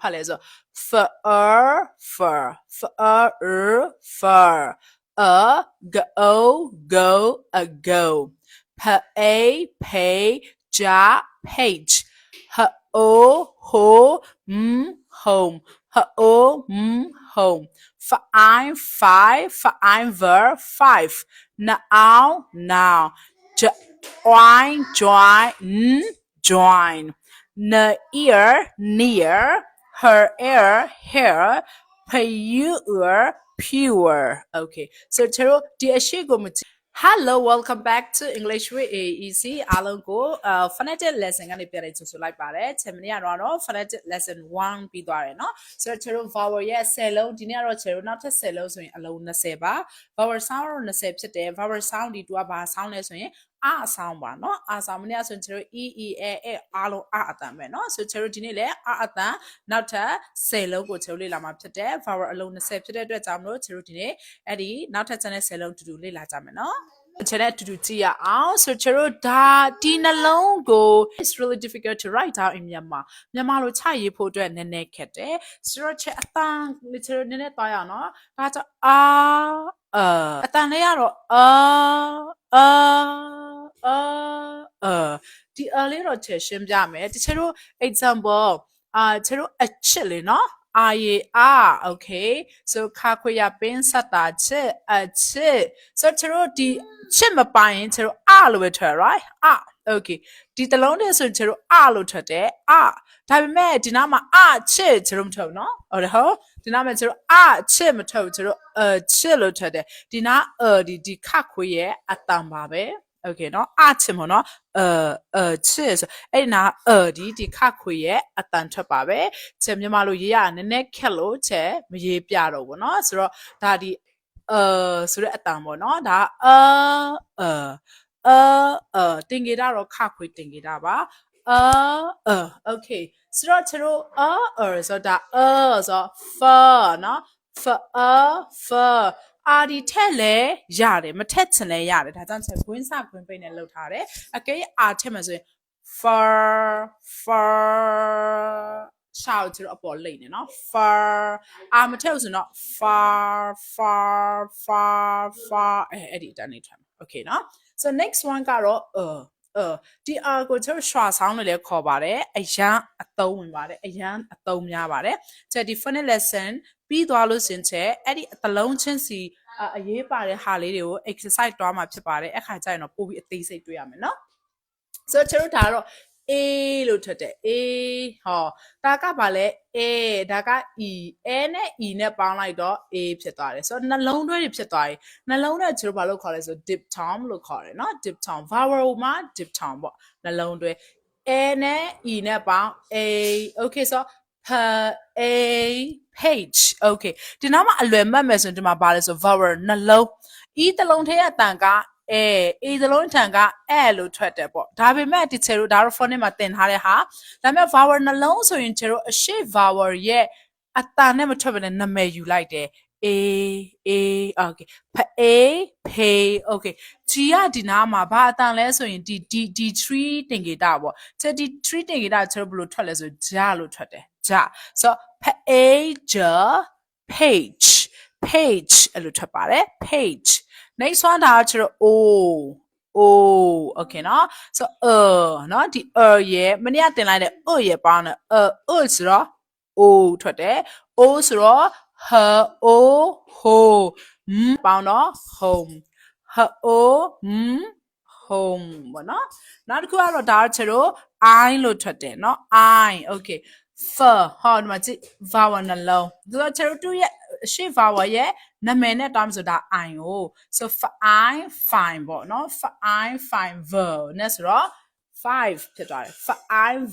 ဖတ်လဲဆို fur fur go ago pay ja page home home fine five now join near her hair pure okay so chero di ashi ko hello welcome back to English with AEC အားလုံးကိုphonetic lesson ကနေပြန်လိုက်ဆိုလိုက်ပါတယ်10မိနစ်ကတော့ phonetic lesson 1ပြီးသွားတယ်เนาะဆိုတော့ chero vowel ရဲ့10လုံးဒီနေ့ကတော့ chero နောက်ထပ်10လုံးဆိုရင်အလုံး20ပါ vowel sound တော့20ဖြစ်တယ် vowel sound ဒီတူကဘာ sound လဲဆိုရင်အဆောင်ပါเนาะအဆောင်မနေ့ဆိုရင် chero eအားလုံးအတန်ပဲเนาะဆို chero ဒီနေ့လည်းအတန်နောက်ထပ်10လုံးကို chero လေ့လာမှာဖြစ်တယ် vowel အလုံး20ဖြစ်တဲ့အတွက်ကြောင့်မလို့ chero ဒီနေ့အဲ့ဒီနောက်ထပ်ကျန်တဲ့10လုံးတူတူလေ့လာကြမယ်เนาะချက်နဲ့တူတူကြည့်ရအောင်ဆိုချတို့ဒါဒီနှလုံးကို it's really difficult to write down in Myanmar လို့ချရေးဖို့အတွက်နည်းနည်းခက်တယ်ဆိုတော့ချက်အတန်ချတို့နည်းနည်းသွားရအောင်နော်ဒါကြောင့်အတန်လေးရတော့ဒီလေးတော့ချက်ရှင်းပြမယ်တချို့တို့ example ချတို့အချစ်လေနော်okay so ခါခွေရပင်းစတာချစ်အချစ် so ချတို့ဒီချစ်မပိုင်ချတို့လို့ပဲထွက် right okay ဒီတလုံးတည်းဆိုချတို့လို့ထွက်တယ်ဒါပေမဲ့ဒီနားမှာချစ်ချတို့မထုတ်နော်ဟုတ်တယ်ဟုတ်ဒီနားမှာချတို့ချစ်မထုတ်ချတို့ချစ်လို့ထွက်တယ်ဒီနားဒီခါခွေရဲ့အတန်ပါပဲ okay เนาะချစ်မနော်ချစ်ဆိုအဲ့နာဒီခခွေရဲ့အတန်ထွက်ပါပဲချက်မြန်မာလိုရေးရနည်းနည်းခက်လို့ချက်မရေးပြတော့ဘူးเนาะဆိုတော့ဒါဒီဆိုတဲ့အတန်ပေါ့เนาะဒါတင်ကြတာတော့ခခွေတင်ကြတာပါokay ဆိုတော့ချက်တို့ဆိုတော့ဒါဆို fur เนาะ furဒီထက်လဲရတယ်မထက်ချင်လဲရတယ်ဒါကြောင့်ချက်ခွင်းစခွင်းပိတ်နဲ့လောက်ထားတယ်အကဲထက်မှာဆိုရင် fur ရှောက်ချတော့အပေါ်လိမ့်နေနော် fur မထက်ဆိုတော့ far အဲ့ဒီတန်းနေထားမှာ okay နော် so next one ကတော့ဒီကိုကျွန်တော်ရွှာဆောင်းလို့လည်းခေါ်ပါတယ်အရန်အသုံးဝင်ပါတယ်အရန်အသုံးများပါတယ်ချက်ဒီ phonics lesson ပြီးသွားလို့ရှင်ချက်အဲ့ဒီအလုံးချင်းစီအရေးပါတဲ့ဟာလေးတွေကို exercise တွားမှာဖြစ်ပါတယ်အခါကျရင်တော့ပို့ပြီးအသေးစိတ်တွေ့ရမယ်နော် so ကျွန်တော်ဒါတော့ A လို့ထွက်တယ် A ဟောဒါကဘာလဲ A ဒါက E A နဲ့ E နဲ့ပေါင်းလိုက်တော့ A ဖြစ်သွားတယ်ဆိုတော့နှလုံးတွဲတွေဖြစ်သွားပြီနှလုံးနဲ့ကျွန်တော်ဘာလို့ခေါ်လဲဆို diphthong လို့ခေါ်တယ်နော် diphthong vowel မှာ diphthong ပေါ့နှလုံးတွဲ A နဲ့ E နဲ့ပေါင်း A okay ဆိုpage okay ဒီနောက်မှာအလွယ်မှတ်မယ်ဆိုရင်ဒီမှာဘာလဲဆို vowel နှလုံး E တလုံးထဲအတန်ကA သလုံးထံကလို့ထွက်တယ်ပေါ့ဒါပေမဲ့ဒီချေတို့ဒါတော့ phonics မှာသင်ထားတဲ့ဟာဒါပေမဲ့ vowel နှလုံးဆိုရင်ချေတို့အရှိ vowel ရဲ့အတန်နဲ့မထွက်ဘဲနဲ့နာမည်ယူလိုက်တယ် A okay pay okay G ကဒီနားမှာဘာအတန်လဲဆိုရင်ဒီ3တင်ကြတာပေါ့ချက်ဒီ3တင်ကြတာချေတို့ဘယ်လိုထွက်လဲဆိုဂျာလို့ထွက်တယ်ဂျာ so page အဲ့လိုထွက်ပါတယ် page next one ဒါကျတော့ O okay เนาะ so เนาะဒီရဲ့မနေ့ကတင်လိုက်တဲ့ရဲ့ပေါင်းတယ်ဆိုတော့ O ထွက်တယ် O ဆိုတော့ ho ပေါင်းတော့ home home ပေါ့เนาะနောက်တစ်ခုကတော့ဒါကျတော့ I လို့ထွက်တယ်เนาะ I okay fur ဟောဒီမှာကြည့် vowel နှလုံးဆိုတော့ကျတော့သူရဲ့ရှေ့ vowel ရဲ့နာမည်နဲ့တောင်းဆိုတာ I ကို so fine ပေါ့နော် fine ver နဲ့ဆိုတော့ 5ဖြစ်သွားတယ်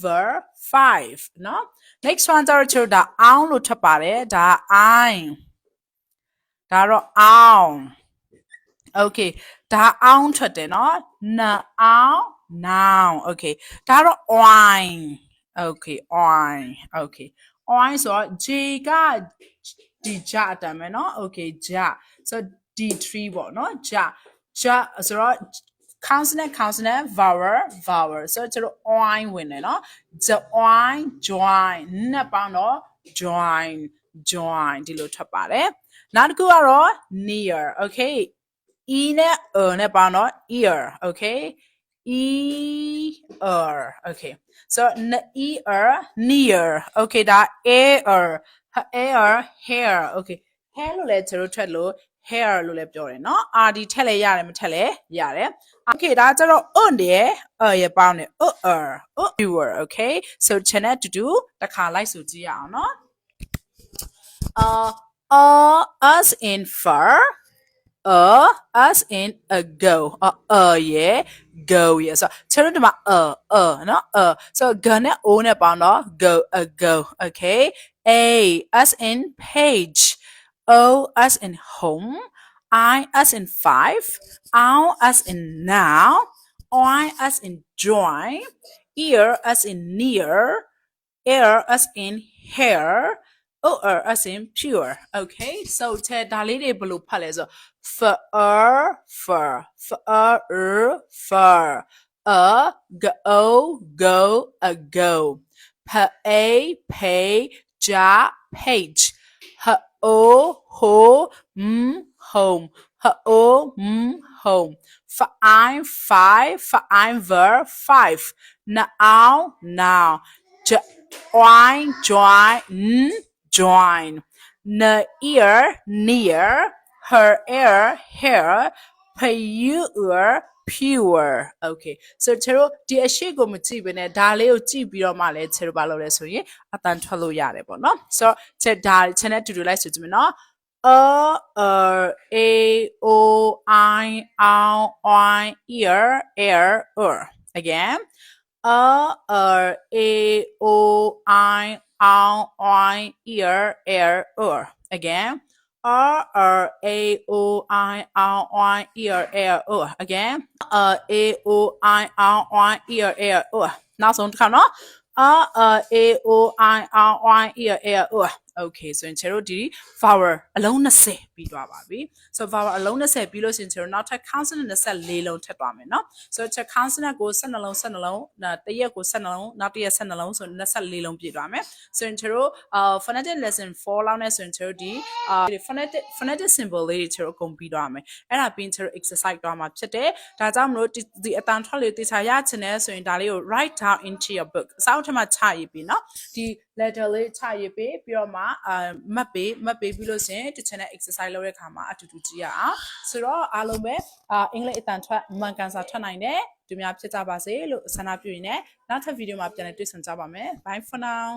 ver 5နော် next one ကျတော့ဒါ on လို့ထပ်ပါတယ်ဒါ I ဒါတော့ on okay ဒါ on ထွက်တယ်နော် noun okay ဒါတော့ oin okay oin ဆိုတော့ J ကဒီဂျာအတမ်းမယ်နော် okay ဂျာ so D3 ပေါ့နော်ဂျာဆိုတော့ consonant vowel so ကျတော့ oin ဝင်တယ်နော် join နဲ့ပေါင်းတော့ join ဒီလိုထွက်ပါတယ်နောက်တစ်ခုကတော့ near okay e နဲ့ နဲ့ပေါင်းတော့ ear okay ear okay so ear near okay ဒါ air hair okay hair လို့လည်းကျွန်တော်ထွက်လို့ hair လို့လည်းပြောတယ်เนาะ rd ထက်လည်းရတယ်မထက်လည်းရတယ် okay ဒါကျတော့ နဲ့ရပေါင်းတယ် viewer okay so channel to do တစ်ခါလိုက်ဆိုကြည့်ရအောင်เนาะus in fur us in a go yeah go yeah so ကျွန်တော်ဒီမှာเนาะso go နဲ့ o နဲ့ပေါင်းတော့ go a go okay a us in page o us in home I us in 5 ow us in now I us in join ear us in near air us in hair or as in pure okay so ဒါလေးတွေဘယ်လိုဖတ်လဲဆို fur go a go pay ja page ho home home fine ver 5 now join near her hair pure okay so ကျွန်တော်ဒီအရှိကိုမကြည့်ဘဲနဲ့ဒါလေးကိုကြည့်ပြီးတော့မှလည်းကျွန်တော်ဘာလုပ်လဲဆိုရင်အတန်ထွက်လို့ရတယ်ပေါ့နော် so ချက်ဒါ channel တူတူလိုက်ဆိုကြည့်မယ်နော်a o I ear air again a o I ear air again a o I ear air again a o I ear air နောက်ဆုံးတစ်ခါနော်a o I ear air okay ဆိုရင်ကျွန်တော်ဒီ vowel အလုံး20ပြီးသွားပါပြီ so vowel အလုံး20ပြီးလို့ရှင်ကျွန်တော်နောက်ထပ် consonant 24လုံးထပ်သွားမယ်เนาะ so ချက် consonant ကို12လုံးတရက်ကို12လုံးနောက်တစ်ရက်12လုံးဆို24လုံးပြည့်သွားမယ်ဆိုရင်ကျွန်တော်phonetic lesson 4လောက်နဲ့ဆိုရင်ကျွန်တော်ဒီphonetic symbol လေးတွေကျွန်တော်အကုန်ပြီးသွားမယ်အဲ့ဒါပြီးကျွန်တော် exercise သွားမှာဖြစ်တယ်ဒါကြောင့်မလို့ဒီအတန်ထွက်လေးတေချာရချင်တယ်ဆိုရင်ဒါလေးကို write down into your book စောင့်ထမှာချရေးပြီးเนาะဒီ letter လေးချရေးပြီးတော့မှမှတ်ပေးပြီးလို့ရှင်ဒီ channel exercise လုပ်တဲ့အခါမှာအတူတူကြည့်ရအောင်ဆိုတော့အားလုံးပဲအင်္ဂလိပ်အတန်ထွက်မှန်ကန်စာထွက်နိုင်တယ်ဒီများဖြစ်ကြပါစေလို့ဆန္ဒပြုရင်းနဲ့နောက်ထပ်ဗီဒီယိုမှာပြန်လည်တွေ့ဆုံကြပါမယ် bye for now